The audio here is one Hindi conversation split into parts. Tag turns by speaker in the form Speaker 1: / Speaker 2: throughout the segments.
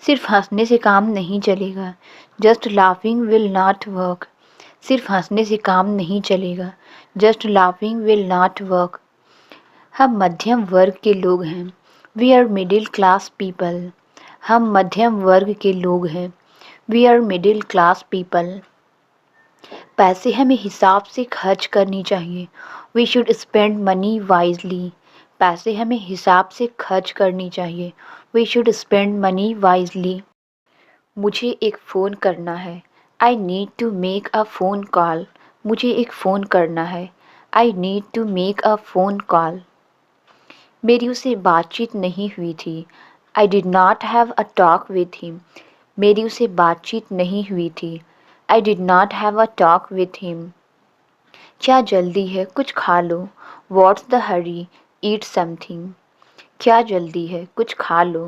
Speaker 1: सिर्फ हंसने से काम नहीं चलेगा। Just laughing will not work. सिर्फ हंसने से काम नहीं चलेगा। Just laughing will not work. हम मध्यम वर्ग के लोग हैं। We are middle class people. हम मध्यम वर्ग के लोग हैं। We are middle class people. पैसे हमें हिसाब से खर्च करनी चाहिए। We should spend money wisely. पैसे हमें हिसाब से खर्च करनी चाहिए। We should spend money wisely. मुझे एक फ़ोन करना है। I need to make a phone call. मुझे एक फ़ोन करना है। I need to make a phone call. मेरी उससे बातचीत नहीं हुई थी। I did not have a talk with him. मेरी उससे बातचीत नहीं हुई थी। I did not have a talk with him. क्या जल्दी है, कुछ खा लो। What's the hurry, eat something. क्या जल्दी है, कुछ खा लो।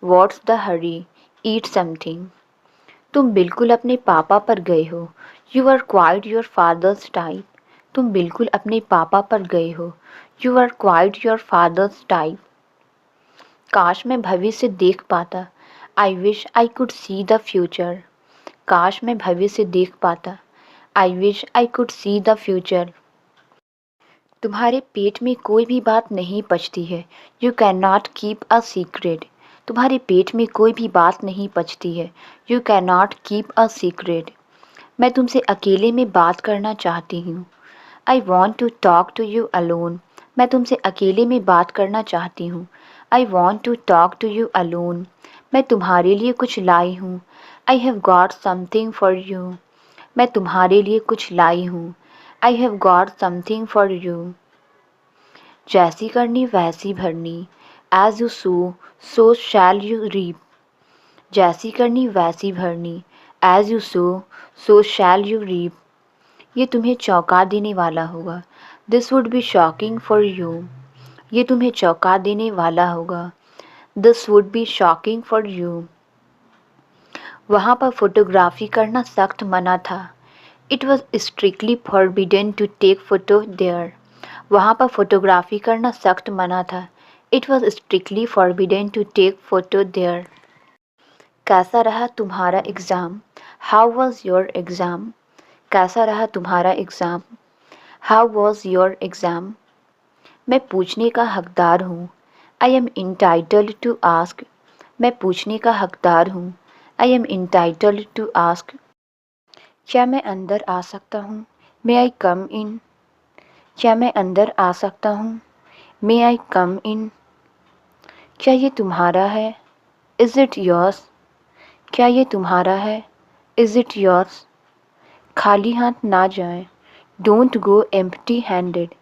Speaker 1: What's the hurry, eat something. तुम बिल्कुल अपने पापा पर गए हो। You are quite your father's type. तुम बिल्कुल अपने पापा पर गए हो। You are quite your father's type. काश मैं भविष्य देख पाता। I wish I could see the future. काश मैं भविष्य देख पाता। I wish I could see the future. तुम्हारे पेट में कोई भी बात नहीं पचती है। You can not keep a secret. तुम्हारे पेट में कोई भी बात नहीं पचती है। You can not keep a secret. मैं तुमसे अकेले में बात करना चाहती हूँ। I want to talk to you alone. मैं तुमसे अकेले में बात करना चाहती हूँ। I want to talk to you alone. मैं तुम्हारे लिए कुछ लाई हूँ। I have got something for you. मैं तुम्हारे लिए कुछ लाई हूँ। I have got something for you. जैसी करनी वैसी भरनी। As you so shall you reap. जैसी करनी वैसी भरनी। As you so shall you reap. ये तुम्हें चौंका देने वाला होगा। This would be shocking for you. ये तुम्हें चौंका देने वाला होगा। This would be shocking for you. वहाँ पर फोटोग्राफी करना सख्त मना था। It was strictly forbidden to take photo there. वहाँ पर फोटोग्राफी करना सख्त मना था। It was strictly forbidden to take photo there. कैसा रहा तुम्हारा exam? How was your exam? कैसा रहा तुम्हारा exam? How was your exam? मैं पूछने का हकदार हूँ। I am entitled to ask. मैं पूछने का हकदार हूँ। I am entitled to ask. क्या मैं अंदर आ सकता हूँ? मे आई कम इन? क्या मैं अंदर आ सकता हूँ? मे आई कम इन? क्या ये तुम्हारा है? Is it yours? क्या ये तुम्हारा है? Is it yours? खाली हाथ ना जाएं। Don't go empty handed.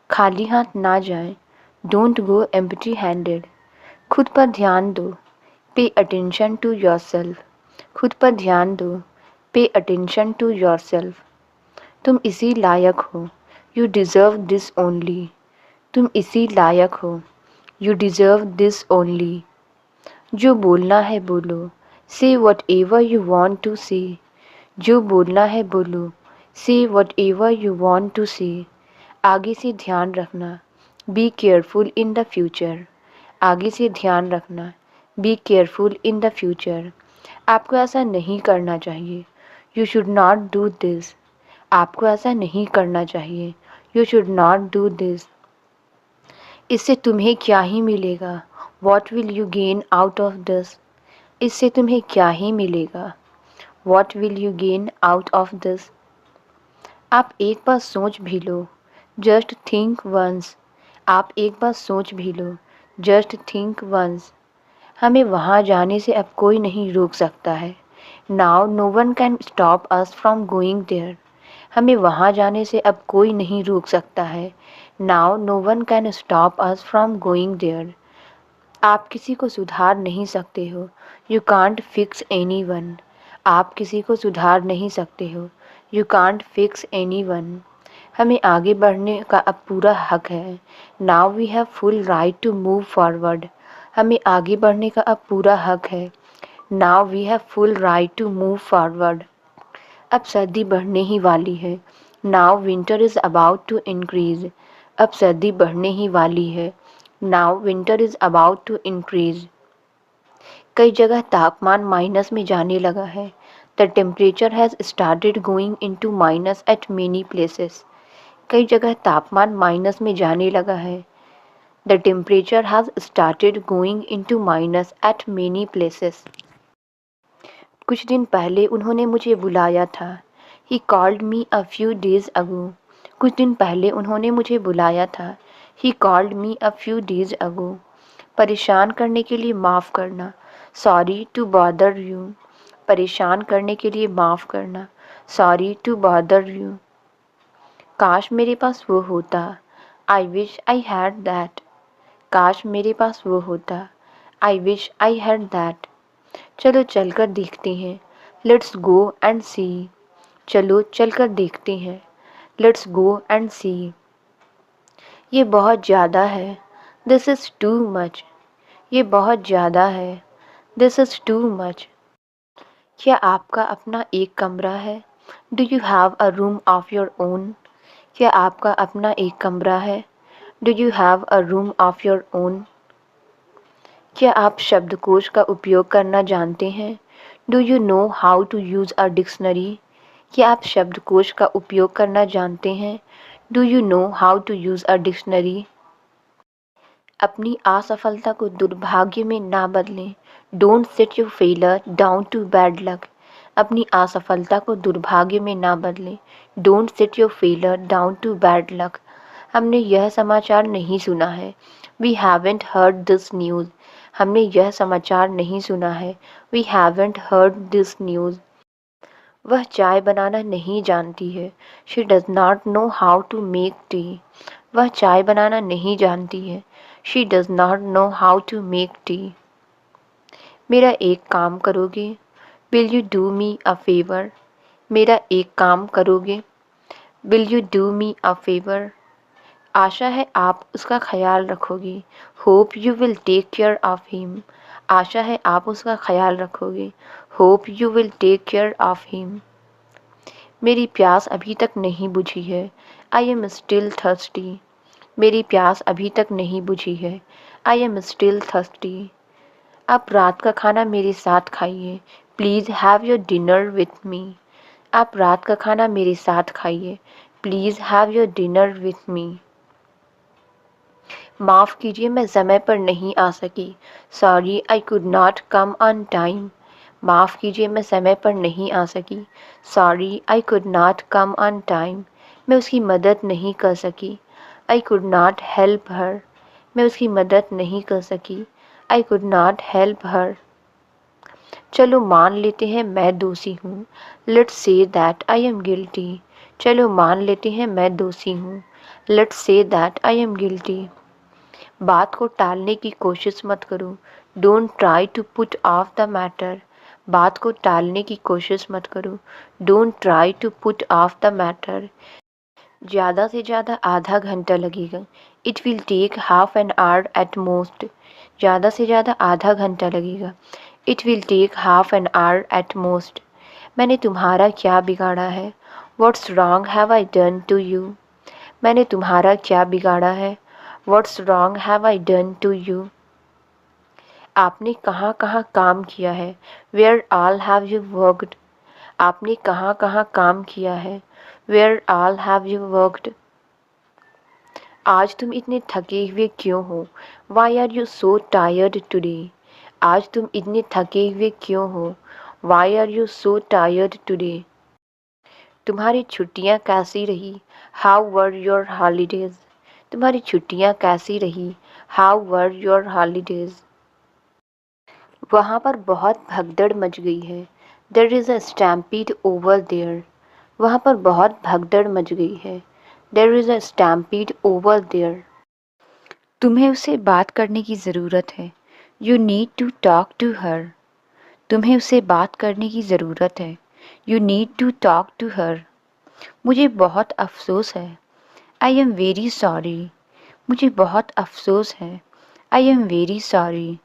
Speaker 1: खाली हाथ ना जाएं। Don't go empty handed. खुद पर ध्यान दो। Pay attention to yourself. खुद पर ध्यान दो। Pay attention to yourself. तुम इसी लायक हो। You deserve this only. तुम इसी लायक हो। You deserve this only. जो बोलना है बोलो। Say what ever you want to say. जो बोलना है बोलो। Say what ever you want to say. आगे से ध्यान रखना। Be careful in the future. आगे से ध्यान रखना। Be careful in the future. आपको ऐसा नहीं करना चाहिए। You should not do this. आपको ऐसा नहीं करना चाहिए। You should not do this. इससे तुम्हें क्या ही मिलेगा? What will you gain out of this? इससे तुम्हें क्या ही मिलेगा? What will you gain out of this? आप एक बार सोच भी लो। Just think once. आप एक बार सोच भी लो। Just think once. हमें वहाँ जाने से अब कोई नहीं रोक सकता है। Now no one can stop us from going there. हमें वहाँ जाने से अब कोई नहीं रोक सकता है। Now no one can stop us from going there. आप किसी को सुधार नहीं सकते हो। You can't fix any one. आप किसी को सुधार नहीं सकते हो। You can't fix any one. हमें आगे बढ़ने का अब पूरा हक है। Now we have full right to move forward. हमें आगे बढ़ने का अब पूरा हक है। Now we have full right to move forward. अब सर्दी बढ़ने ही वाली है। Now winter is about to increase. अब सर्दी बढ़ने ही वाली है। Now winter is about to increase. कई जगह तापमान माइनस में जाने लगा है। The temperature has started going into minus at many places. कई जगह तापमान माइनस में जाने लगा है। The temperature has started going into minus at many places. कुछ दिन पहले उन्होंने मुझे बुलाया था। He called me a few days ago. कुछ दिन पहले उन्होंने मुझे बुलाया था। He called me a few days ago. परेशान करने के लिए माफ़ करना। Sorry to bother you. परेशान करने के लिए माफ़ करना। Sorry to bother you. काश मेरे पास वो होता। I wish I had that. काश मेरे पास वो होता। I wish I had that. चलो चलकर देखते हैं। Let's go and see. चलो चलकर देखते हैं। Let's go and see. ये बहुत ज़्यादा है। This is too much. ये बहुत ज़्यादा है। This is too much. क्या आपका अपना एक कमरा है? Do you have a room of your own? क्या आपका अपना एक कमरा है? Do you have a room of your own? क्या आप शब्दकोश का उपयोग करना जानते हैं? Do you know how to use a dictionary? क्या आप शब्दकोश का उपयोग करना जानते हैं? Do you know how to use a dictionary? अपनी असफलता को दुर्भाग्य में ना बदलें। Don't set your failure down to bad luck. अपनी असफलता को दुर्भाग्य में ना बदलें। Don't set your failure down to bad luck. हमने यह समाचार नहीं सुना है। We haven't heard this news. हमने यह समाचार नहीं सुना है। We haven't heard this news. वह चाय बनाना नहीं जानती है। She does not know how to make tea. वह चाय बनाना नहीं जानती है। She does not know how to make tea. मेरा एक काम करोगे? Will you do me a favour? मेरा एक काम करोगे? Will you do me a favour? आशा है आप उसका ख्याल रखोगे। Hope you will take care of him. आशा है आप उसका ख्याल रखोगे। Hope you will take care of him. मेरी प्यास अभी तक नहीं बुझी है। I am still thirsty. मेरी प्यास अभी तक नहीं बुझी है। I am still thirsty. आप रात का खाना मेरे साथ खाइए। Please have your dinner with me. आप रात का खाना मेरे साथ खाइए। Please have your dinner with me. माफ़ कीजिए मैं समय पर नहीं आ सकी। Sorry I could not come on time. माफ़ कीजिए मैं समय पर नहीं आ सकी। Sorry I could not come on time. मैं उसकी मदद नहीं कर सकी। I could not help her. मैं उसकी मदद नहीं कर सकी। I could not help her. चलो मान लेते हैं मैं दोषी हूँ। Let's say that I am guilty. चलो मान लेते हैं मैं दोषी हूँ। Let's say that I am guilty. बात को टालने की कोशिश मत करो। Don't try to put off the matter. बात को टालने की कोशिश मत करो। Don't try to put off the matter. ज़्यादा से ज़्यादा आधा घंटा लगेगा। It will take half an hour at most. ज़्यादा से ज़्यादा आधा घंटा लगेगा। It will take half an hour at most. मैंने तुम्हारा क्या बिगाड़ा है? What's wrong have I done to you? मैंने तुम्हारा क्या बिगाड़ा है? What's wrong have I done to you? आपने कहाँ कहाँ काम किया है? Where all have you worked? आपने कहाँ कहाँ काम किया है? Where all have you worked? आज तुम इतने थके हुए क्यों हो? Why are you so tired today? आज तुम इतने थके हुए क्यों हो? Why are you so tired today? तुम्हारी छुट्टियाँ कैसी रही? How were your holidays? तुम्हारी छुट्टियाँ कैसी रही? How were your holidays? वहाँ पर बहुत भगदड़ मच गई है। There is a stampede over there. वहाँ पर बहुत भगदड़ मच गई है। There is a stampede over there. तुम्हें उससे बात करने की ज़रूरत है। You need to talk to her. तुम्हें उससे बात करने की ज़रूरत है। You need to talk to her. मुझे बहुत अफसोस है। I am very sorry. मुझे बहुत अफसोस है। I am very sorry.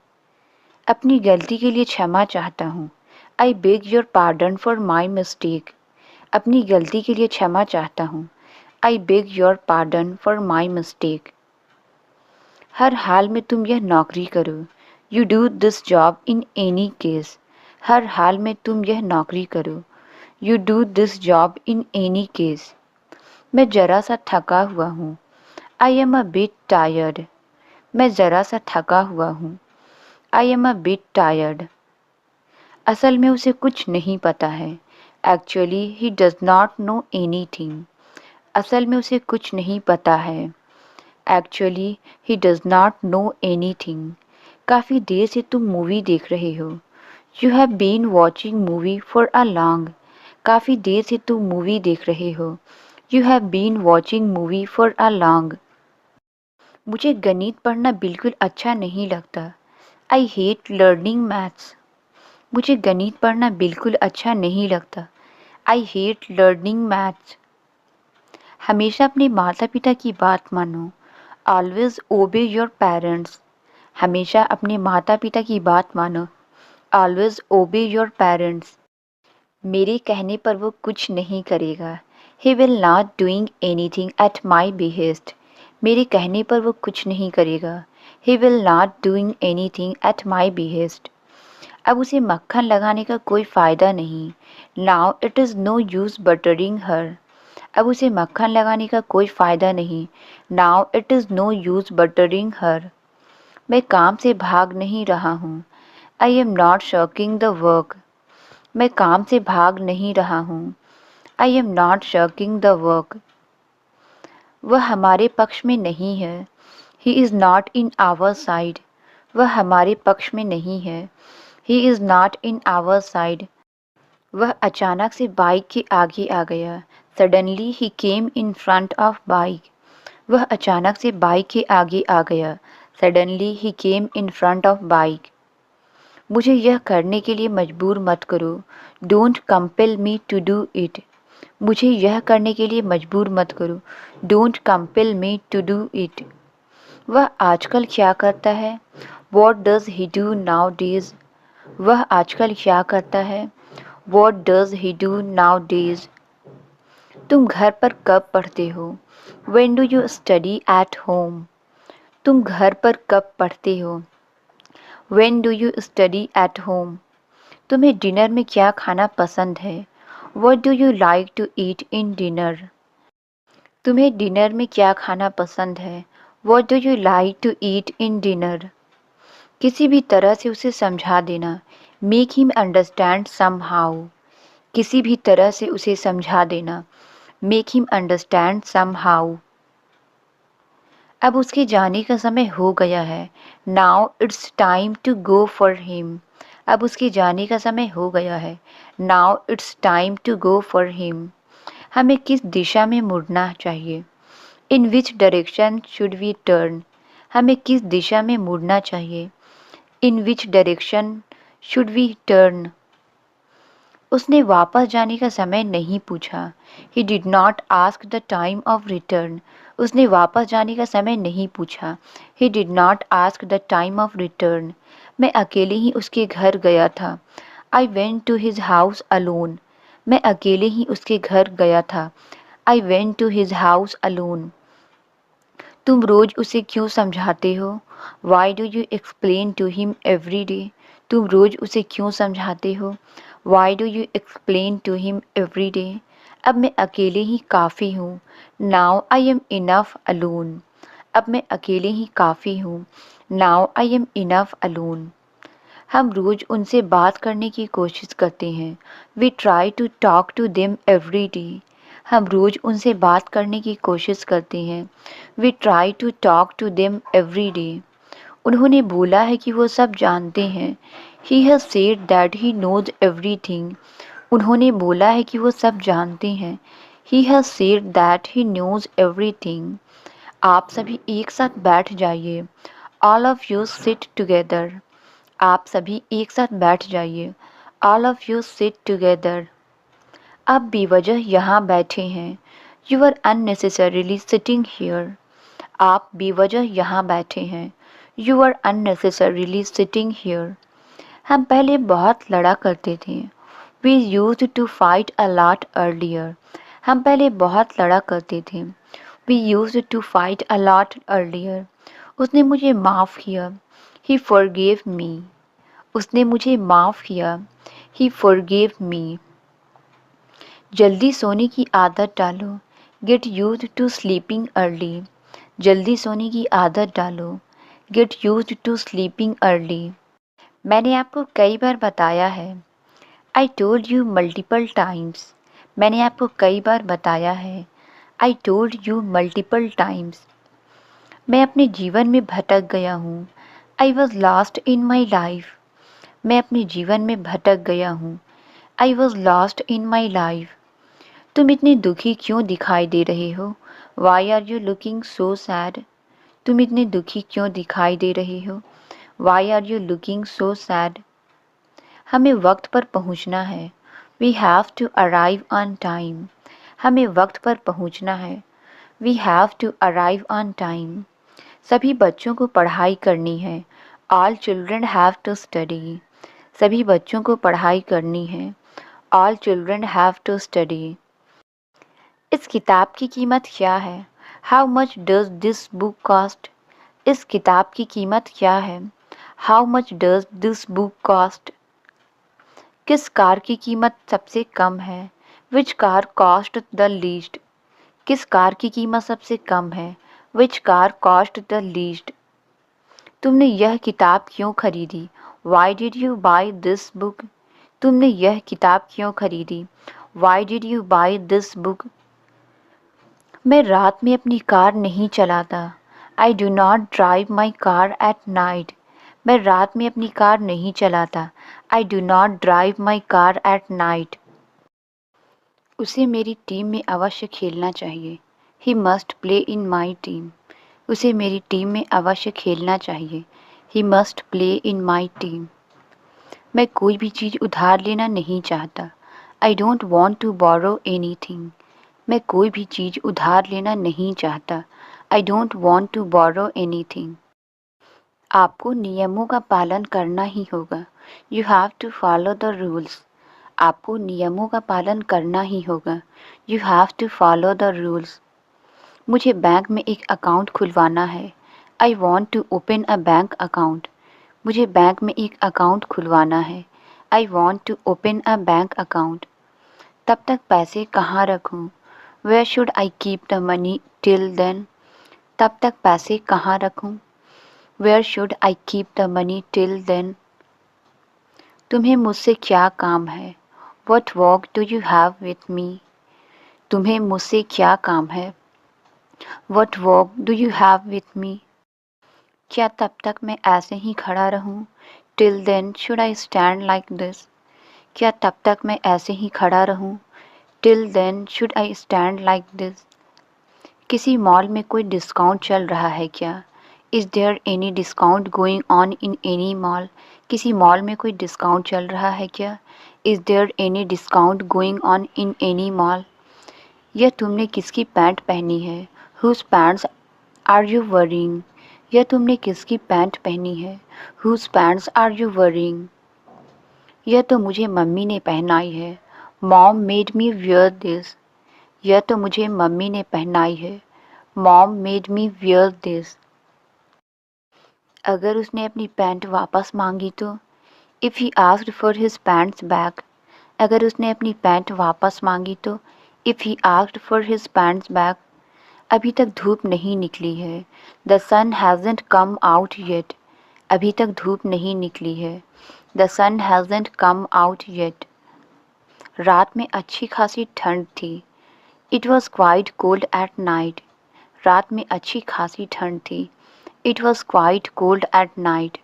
Speaker 1: अपनी गलती के लिए क्षमा चाहता हूँ। I beg your pardon for my mistake. अपनी गलती के लिए क्षमा चाहता हूँ। I beg your pardon for my mistake. हर हाल में तुम यह नौकरी करो। You do this job in any case, हर हाल में तुम यह नौकरी करो। You do this job in any case. मैं जरा सा थका हुआ हूँ। I am a bit tired. मैं जरा सा थका हुआ हूँ। I am a bit tired. असल में उसे कुछ नहीं पता है। Actually he does not know anything. असल में उसे कुछ नहीं पता है। Actually he does not know anything. काफ़ी देर से तुम मूवी देख रहे हो। You have been watching movie for a long. काफ़ी देर से तुम मूवी देख रहे हो। You have been watching movie for a long. मुझे गणित पढ़ना बिल्कुल अच्छा नहीं लगता। I hate learning maths. मुझे गणित पढ़ना बिल्कुल अच्छा नहीं लगता। I hate learning maths. हमेशा अपने माता पिता की बात मानो। ऑलवेज ओबे योर पेरेंट्स। हमेशा अपने माता पिता की बात मानो। ऑलवेज ओबे योर पेरेंट्स। मेरे कहने पर वो कुछ नहीं करेगा। He will not doing anything at my behest. मेरे कहने पर वो कुछ नहीं करेगा। He will not doing anything at my behest. अब उसे मक्खन लगाने का कोई फ़ायदा नहीं। Now it is no use buttering her. अब उसे मक्खन लगाने का कोई फ़ायदा नहीं। Now it is no use buttering her. मैं काम से भाग नहीं रहा हूँ। I am not shirking the work. मैं काम से भाग नहीं रहा हूँ। I am not shirking the work. वह हमारे पक्ष में नहीं है। He is not in our side. वह हमारे पक्ष में नहीं है। He is not in our side. वह अचानक से बाइक के आगे आ गया। Suddenly he came in front of bike. वह अचानक से बाइक के आगे आ गया। Suddenly he came in front of bike. मुझे यह करने के लिए मजबूर मत करो। Don't compel me to do it. मुझे यह करने के लिए मजबूर मत करो। Don't compel me to do it. वह आजकल क्या करता है? What does he do nowadays. वह आजकल क्या करता है? What does he do nowadays. तुम घर पर कब पढ़ते हो? When do you study at home. तुम घर पर कब पढ़ते हो? When do you study at home. तुम्हें डिनर में क्या खाना पसंद है? What do you like to eat in dinner. तुम्हें डिनर में क्या खाना पसंद है? What do you like to eat in dinner. किसी भी तरह से उसे समझा देना। Make him understand somehow. किसी भी तरह से उसे समझा देना। Make him understand somehow. अब उसके जाने का समय हो गया है। Now it's time to go for him. अब उसके जाने का समय हो गया है। Now it's time to go for him. हमें किस दिशा में मुड़ना चाहिए? In which direction should we turn. हमें किस दिशा में मुड़ना चाहिए? In which direction should we turn. उसने वापस जाने का समय नहीं पूछा। He did not ask the time of return. उसने वापस जाने का समय नहीं पूछा। He did not ask the time of return. मैं अकेले ही उसके घर गया था। I went to his house alone. मैं अकेले ही उसके घर गया था। I went to his house alone. तुम रोज उसे क्यों समझाते हो? Why do you explain to him every day. तुम रोज उसे क्यों समझाते हो? Why do you explain to him every day. अब मैं अकेले ही काफ़ी हूँ। Now I am enough alone. अब मैं अकेले ही काफ़ी हूँ। Now I am enough alone. हम रोज़ उनसे बात करने की कोशिश करते हैं। We try to talk to them every day. हम रोज़ उनसे बात करने की कोशिश करते हैं। We try to talk to them every day. उन्होंने बोला है कि वो सब जानते हैं। He has said that he knows everything. उन्होंने बोला है कि वो सब जानते हैं। He has said that he knows everything. आप सभी एक साथ बैठ जाइए। All of you sit together. आप सभी एक साथ बैठ जाइए। All of you sit together. आप बेवजह यहाँ बैठे हैं। You are unnecessarily sitting here. आप बेवजह यहाँ बैठे हैं। You are unnecessarily sitting here. हम पहले बहुत लड़ा करते थे। We used to fight a lot earlier. हम पहले बहुत लड़ा करते थे। We used to fight a lot earlier. उसने मुझे माफ़ किया। He forgave me. उसने मुझे माफ़ किया. He forgave me. जल्दी सोने की आदत डालो. Get used to sleeping early. जल्दी सोने की आदत डालो. Get used to sleeping early. मैंने आपको कई बार बताया है. I told you multiple times. मैंने आपको कई बार बताया है. I told you multiple times. मैं अपने जीवन में भटक गया हूँ. I was lost in my life. मैं अपने जीवन में भटक गया हूँ. I was lost in my life. तुम इतनी दुखी क्यों दिखाई दे रहे हो? Why are you looking so sad? तुम इतनी दुखी क्यों दिखाई दे रहे हो? Why are you looking so sad? हमें वक्त पर पहुंचना है. We have to arrive on time. हमें वक्त पर पहुंचना है. We have to arrive on time. सभी बच्चों को पढ़ाई करनी है. All children have to study. सभी बच्चों को पढ़ाई करनी है. All children have to study. इस किताब की कीमत क्या है? How much does this book cost? इस किताब की कीमत क्या है? How much does this book cost? किस कार की कीमत सबसे कम है? Which car cost the least? किस कार की कीमत सबसे कम है? Which car cost the least? तुमने यह किताब क्यों खरीदी? Why did you buy this book? तुमने यह किताब क्यों खरीदी? Why did you buy this book? मैं रात में अपनी कार नहीं चलाता. I do not drive my car at night. मैं रात में अपनी कार नहीं चलाता. I do not drive my car at night. उसे मेरी टीम में अवश्य खेलना चाहिए. He must play in my team. उसे मेरी टीम में अवश्य खेलना चाहिए. He must play in my team. मैं कोई भी चीज़ उधार लेना नहीं चाहता. I don't want to borrow anything. मैं कोई भी चीज़ उधार लेना नहीं चाहता. I don't want to borrow anything. आपको नियमों का पालन करना ही होगा. You have to follow the rules. आपको नियमों का पालन करना ही होगा. You have to follow the rules. मुझे बैंक में एक अकाउंट खुलवाना है. I want to open a bank account. मुझे बैंक में एक अकाउंट खुलवाना है. I want to open a bank account. तब तक पैसे कहाँ रखूँ? Where should I keep the money till then? तब तक पैसे कहाँ रखूँ? Where should I keep the money till then? तुम्हें मुझसे क्या काम है? What work do you have with me? तुम्हें मुझसे क्या काम है? What work do you have with me? क्या तब तक मैं ऐसे ही खड़ा रहूं? Till then should I stand like this? क्या तब तक मैं ऐसे ही खड़ा रहूं? Till then should I stand like this? किसी मॉल में कोई डिस्काउंट चल रहा है क्या? Is there any discount going on in any mall? किसी मॉल में कोई डिस्काउंट चल रहा है क्या? Is there any discount going on in any mall? यह तुमने किसकी पैंट पहनी है? Whose pants are you wearing? यह तुमने किसकी पैंट पहनी है? Whose pants are you wearing? यह तो मुझे मम्मी ने पहनाई है. Mom made me wear this. यह तो मुझे मम्मी ने पहनाई है. Mom made me wear this. अगर उसने अपनी पैंट वापस मांगी तो? If he asked for his pants back. अगर उसने अपनी पैंट वापस मांगी तो? If he asked for his pants back. अभी तक धूप नहीं निकली है. The sun hasn't come out yet. अभी तक धूप नहीं निकली है. The sun hasn't come out yet. रात में अच्छी खासी ठंड थी. It was quite cold at night. रात में अच्छी खासी ठंड थी. It was quite cold at night.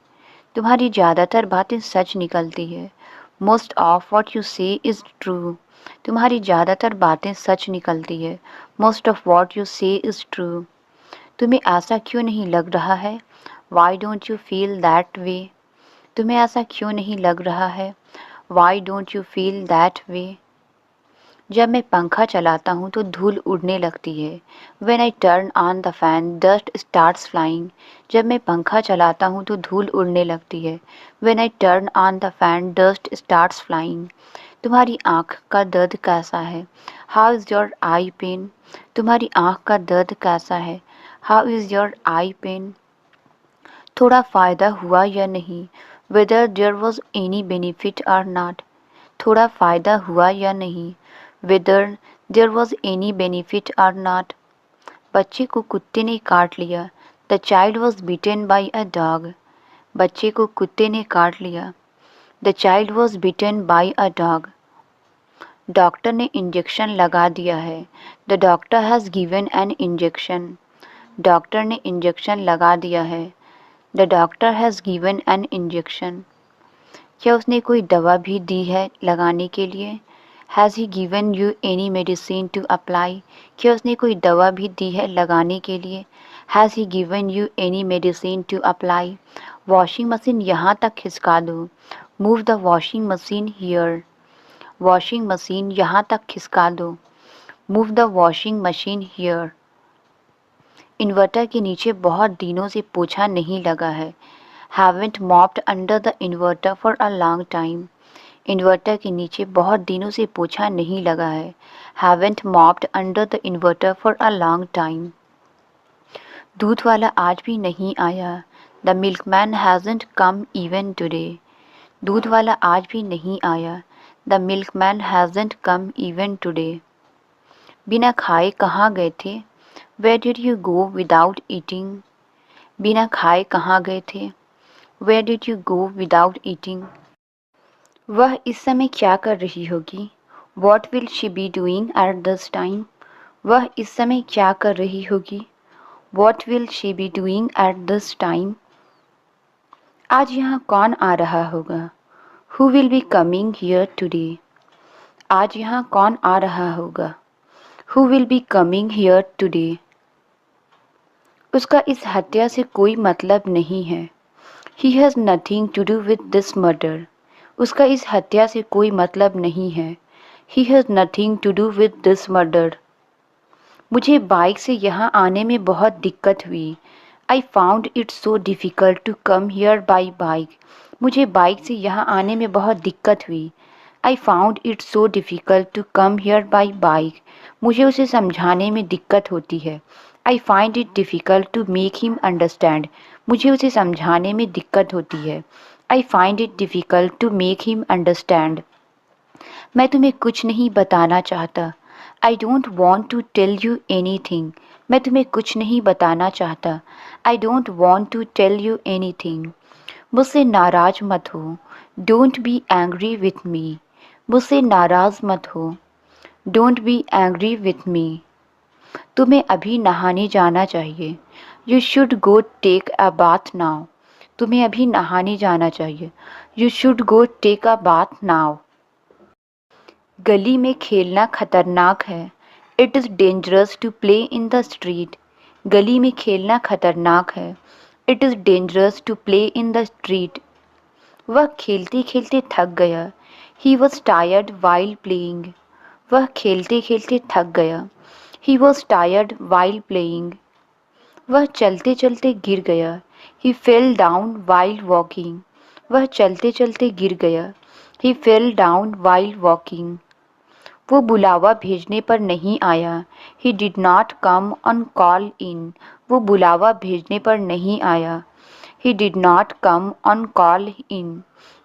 Speaker 1: तुम्हारी ज़्यादातर बातें सच निकलती है. Most of what you say is true. तुम्हारी ज़्यादातर बातें सच निकलती है. Most of what you say is true. तुम्हें ऐसा क्यों नहीं लग रहा है? Why don't you feel that way? तुम्हें ऐसा क्यों नहीं लग रहा है? Why don't you feel that way? जब मैं पंखा चलाता हूँ तो धूल उड़ने लगती है. When I turn on the fan, dust starts flying. जब मैं पंखा चलाता हूँ तो धूल उड़ने लगती है. When I turn on the fan, dust starts flying. तुम्हारी आँख का दर्द कैसा है? How is your eye pain? तुम्हारी आँख का दर्द कैसा है? How is your eye pain? थोड़ा फ़ायदा हुआ या नहीं, whether there was any benefit or not. थोड़ा फ़ायदा हुआ या नहीं, whether there was any benefit or not. बच्चे को कुत्ते ने काट लिया, the child was bitten by a dog. बच्चे को कुत्ते ने काट लिया, the child was bitten by a dog. Doctor ने इंजेक्शन लगा दिया है, the doctor has given an injection. Doctor ने इंजेक्शन लगा दिया है, the doctor has given an injection. क्या उसने कोई दवा भी दी है लगाने के लिए, has he given you any medicine to apply. क्या उसने कोई दवा भी दी है लगाने के लिए, has he given you any medicine to apply. Washing machine यहाँ तक खिसका दो, move the washing machine here. Washing machine यहाँ तक खिसका दो, move the washing machine here. Inverter के नीचे बहुत दिनों से पोछा नहीं लगा है, haven't mopped under the inverter for a long time. Inverter के नीचे बहुत दिनों से पोछा नहीं लगा है, haven't mopped under the inverter for a long time. दूध वाला आज भी नहीं आया, the milkman hasn't come even today. दूध वाला आज भी नहीं आया, the milkman hasn't come even today. बिना खाए कहाँ गए थे, where did you go without eating. बिना खाए कहाँ गए थे, where did you go without eating. वह इस समय क्या कर रही होगी, what will she be doing at this time. वह इस समय क्या कर रही होगी, what will she be doing at this time. आज यहाँ कौन आ रहा होगा, who will be coming here today. आज यहाँ कौन आ रहा होगा, who will be coming here today. उसका इस हत्या से कोई मतलब नहीं है, he has nothing to do with this murder. उसका इस हत्या से कोई मतलब नहीं है, he has nothing to do with this murder. मुझे बाइक से यहाँ आने में बहुत दिक्कत हुई, I found it so difficult to come here by bike. मुझे बाइक से यहाँ आने में बहुत दिक्कत हुई, I found it so difficult to come here by bike. मुझे उसे समझाने में दिक्कत होती है, I find it difficult to make him understand. मुझे उसे समझाने में दिक्कत होती है, I find it difficult to make him understand. मैं तुम्हें कुछ नहीं बताना चाहता, I don't want to tell you anything. मैं तुम्हें कुछ नहीं बताना चाहता, I don't want to tell you anything. मुझसे नाराज़ मत हो, don't be angry with me. मुझसे नाराज़ मत हो, don't be angry with me. तुम्हें अभी नहाने जाना चाहिए, you should go take a bath now. तुम्हें अभी नहाने जाना चाहिए, you should go take a bath now. गली में खेलना खतरनाक है, it is dangerous to play in the street. गली में खेलना खतरनाक है, it is dangerous to play in the street. वह खेलते खेलते थक गया, he was tired while playing. वह खेलते खेलते थक गया, he was tired while playing. वह चलते चलते गिर गया, he fell down while walking. वह चलते चलते गिर गया, he fell down while walking. वो बुलावा भेजने पर नहीं आया, he did not come on call इन. वो बुलावा भेजने पर नहीं आया, he did not come on call in.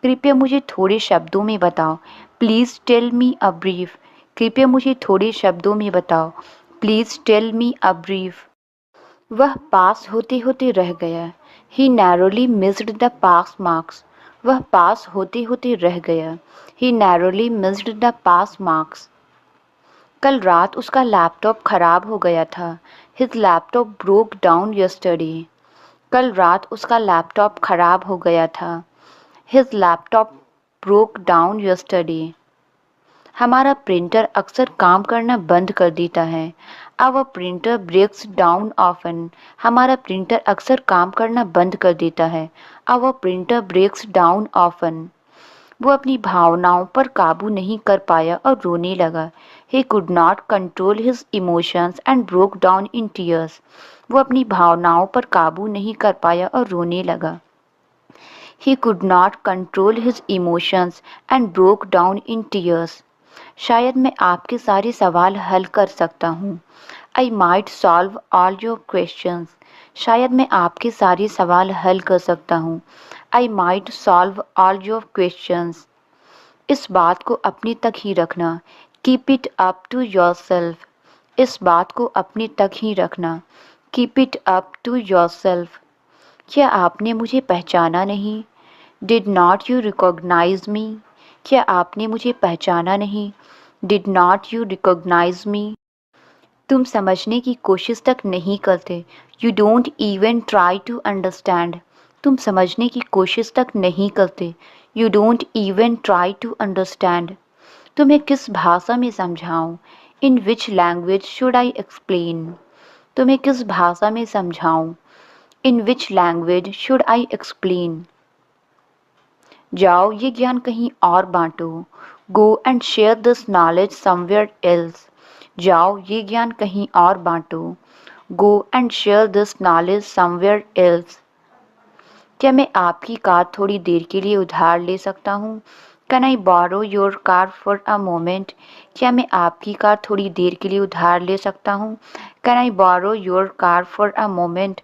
Speaker 1: कृपया मुझे थोड़े शब्दों में बताओ, please tell me a brief. कृपया मुझे थोड़े शब्दों में बताओ, please tell me a brief. वह पास होते होते रह गया, he narrowly missed the pass marks. वह पास होते होते रह गया, he narrowly missed the pass marks. कल रात उसका लैपटॉप खराब हो गया था, his laptop broke down yesterday. कल रात उसका लैपटॉप खराब हो गया था, his laptop broke down yesterday. हमारा प्रिंटर अक्सर काम करना बंद कर देता है, our printer breaks down often. हमारा प्रिंटर अक्सर काम करना बंद कर देता है, our printer breaks down often. वो अपनी भावनाओं पर काबू नहीं कर पाया और रोने लगा, he could not control his emotions and broke down in tears. वो अपनी भावनाओं पर काबू नहीं कर पाया और रोने लगा, he could not control his emotions and broke down in tears. शायद मैं आपके सारे सवाल हल कर सकता हूँ, I might solve all your questions. शायद मैं आपके सारे सवाल हल कर सकता हूँ। I might solve all your questions. इस बात को अपने तक ही रखना। Keep it up to yourself. इस बात को अपने तक ही रखना। Keep it up to yourself. क्या आपने मुझे पहचाना नहीं? Did not you recognise me? क्या आपने मुझे पहचाना नहीं? Did not you recognise me? तुम समझने की कोशिश तक नहीं करते। You don't even try to understand. तुम समझने की कोशिश तक नहीं करते। You don't even try to understand. तुम्हें किस भाषा में समझाऊं? In which language should I explain? तुम्हें किस भाषा में समझाऊं? In which language should I explain? जाओ ये ज्ञान कहीं और बांटो। Go and share this knowledge somewhere else. जाओ ये ज्ञान कहीं और बांटो। Go and share this knowledge somewhere else. क्या मैं आपकी कार थोड़ी देर के लिए उधार ले सकता हूँ? Can I borrow your car for a moment? क्या मैं आपकी कार थोड़ी देर के लिए उधार ले सकता हूँ? Can I borrow your car for a moment?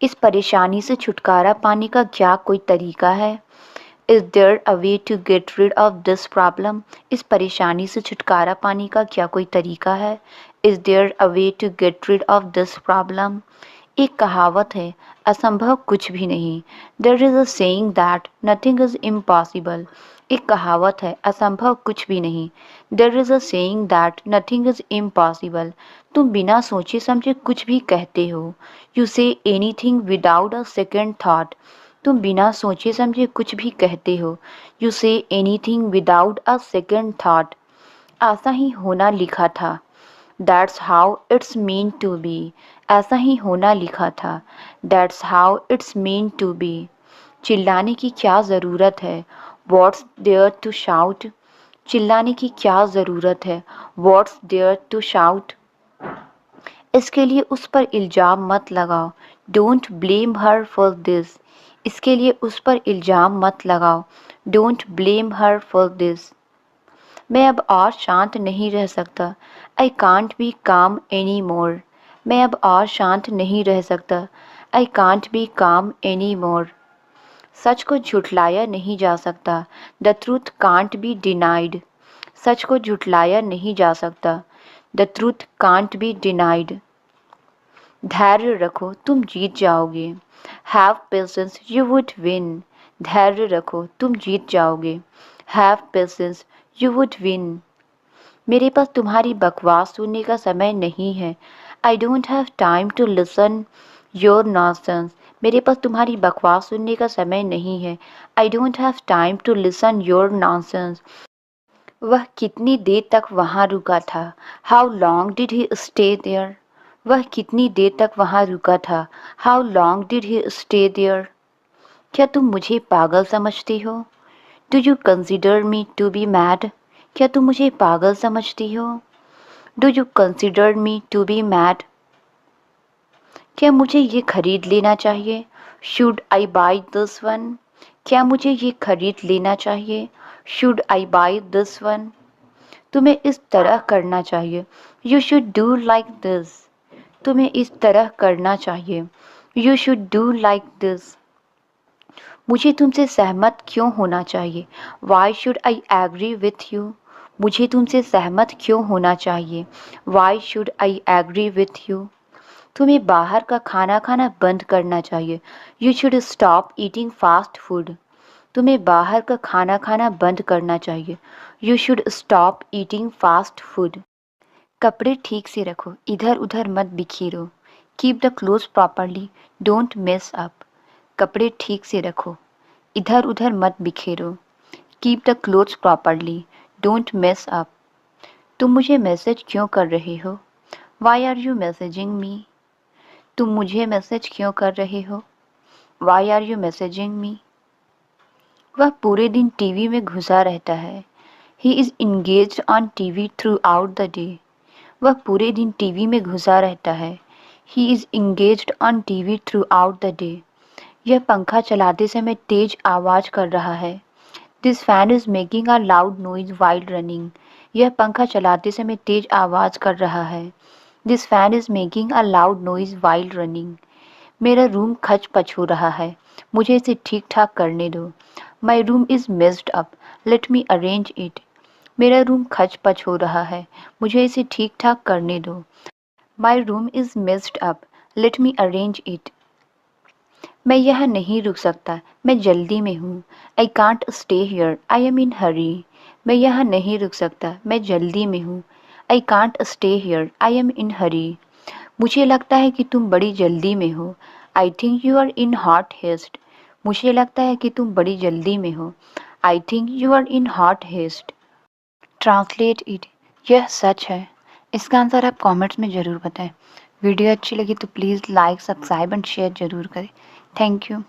Speaker 1: इस परेशानी से छुटकारा पाने का क्या कोई तरीका है? Is there a way to get rid of this problem? इस परेशानी से छुटकारा पाने का क्या कोई तरीका है? Is there a way to get rid of this problem? एक कहावत है, असंभव कुछ भी नहीं। There is a saying that nothing is impossible. एक कहावत है, असंभव कुछ भी नहीं। There is a saying that nothing is impossible. तुम बिना सोचे समझे कुछ भी कहते हो। You say anything without a second thought. तुम बिना सोचे समझे कुछ भी कहते हो। You say anything without a second thought. ऐसा ही होना लिखा था। That's how it's meant to be. ऐसा ही होना लिखा था। That's how it's meant to be. चिल्लाने की क्या ज़रूरत है? What's there to shout? चिल्लाने की क्या ज़रूरत है? What's there to shout? इसके लिए उस पर इल्ज़ाम मत लगाओ। Don't blame her for this. इसके लिए उस पर इल्ज़ाम मत लगाओ। Don't blame her for this. मैं अब और शांत नहीं रह सकता। I can't be calm any more. मैं अब और शांत नहीं रह सकता। I can't be calm any more. सच को झुठलाया नहीं जा सकता। The truth can't be denied. सच को झुठलाया नहीं जा सकता। The truth can't be denied. धैर्य रखो, तुम जीत जाओगे। Have patience, you would win. धैर्य रखो, तुम जीत जाओगे। Have patience, you would win. मेरे पास तुम्हारी बकवास सुनने का समय नहीं है। I don't have time to listen your nonsense. मेरे पास तुम्हारी बकवास सुनने का समय नहीं है। I don't have time to listen your nonsense. वह कितनी देर तक वहाँ रुका था? How long did he stay there? वह कितनी देर तक वहाँ रुका था? How long did he stay there? क्या तुम मुझे पागल समझती हो? Do you consider me to be mad? क्या तुम मुझे पागल समझती हो? Do you consider me to be mad? क्या मुझे ये खरीद लेना चाहिए? Should I buy this one? क्या मुझे ये खरीद लेना चाहिए? Should I buy this one? तुम्हें इस तरह करना चाहिए। You should do like this. तुम्हें इस तरह करना चाहिए। You should do like this. मुझे तुमसे सहमत क्यों होना चाहिए? Why should I agree with you? मुझे तुमसे सहमत क्यों होना चाहिए? Why should I agree with you? तुम्हें बाहर का खाना खाना बंद करना चाहिए। You should stop eating fast food. तुम्हें बाहर का खाना खाना बंद करना चाहिए। You should stop eating fast food. कपड़े ठीक से रखो, इधर उधर मत बिखेरो। Keep the cloth properly, don't mess up. कपड़े ठीक से रखो, इधर उधर मत बिखेरो। Keep the clothes properly, don't mess up. तुम मुझे मैसेज क्यों कर रहे हो? Why are you messaging me? तुम मुझे मैसेज क्यों कर रहे हो? Why are you messaging me? वह पूरे दिन टीवी में घुसा रहता है। He is engaged on TV throughout the day. वह पूरे दिन टीवी में घुसा रहता है। He is engaged on TV throughout the day. यह पंखा चलाते समय तेज आवाज़ कर रहा है। This fan is making a loud noise while running. यह पंखा चलाते समय तेज आवाज़ कर रहा है। This fan is making a loud noise while running. मेरा रूम खच पच हो रहा है, मुझे इसे ठीक ठाक करने दो। My room is messed up, let me arrange it. मेरा रूम खच पच हो रहा है, मुझे इसे ठीक ठाक करने दो। My room is messed up, let me arrange it. मैं यहाँ नहीं रुक सकता, मैं जल्दी में हूँ। I can't stay here, I am in hurry. मैं यहाँ नहीं रुक सकता, मैं जल्दी में हूँ। I can't stay here, I am in hurry. मुझे लगता है कि तुम बड़ी जल्दी में हो। I think you are in hot haste. मुझे लगता है कि तुम बड़ी जल्दी में हो। I think you are in hot haste. Translate it. यह सच है। इसका आंसर आप कमेंट्स में ज़रूर बताएं। वीडियो अच्छी लगी तो please like, subscribe and share ज़रूर करें। Thank you.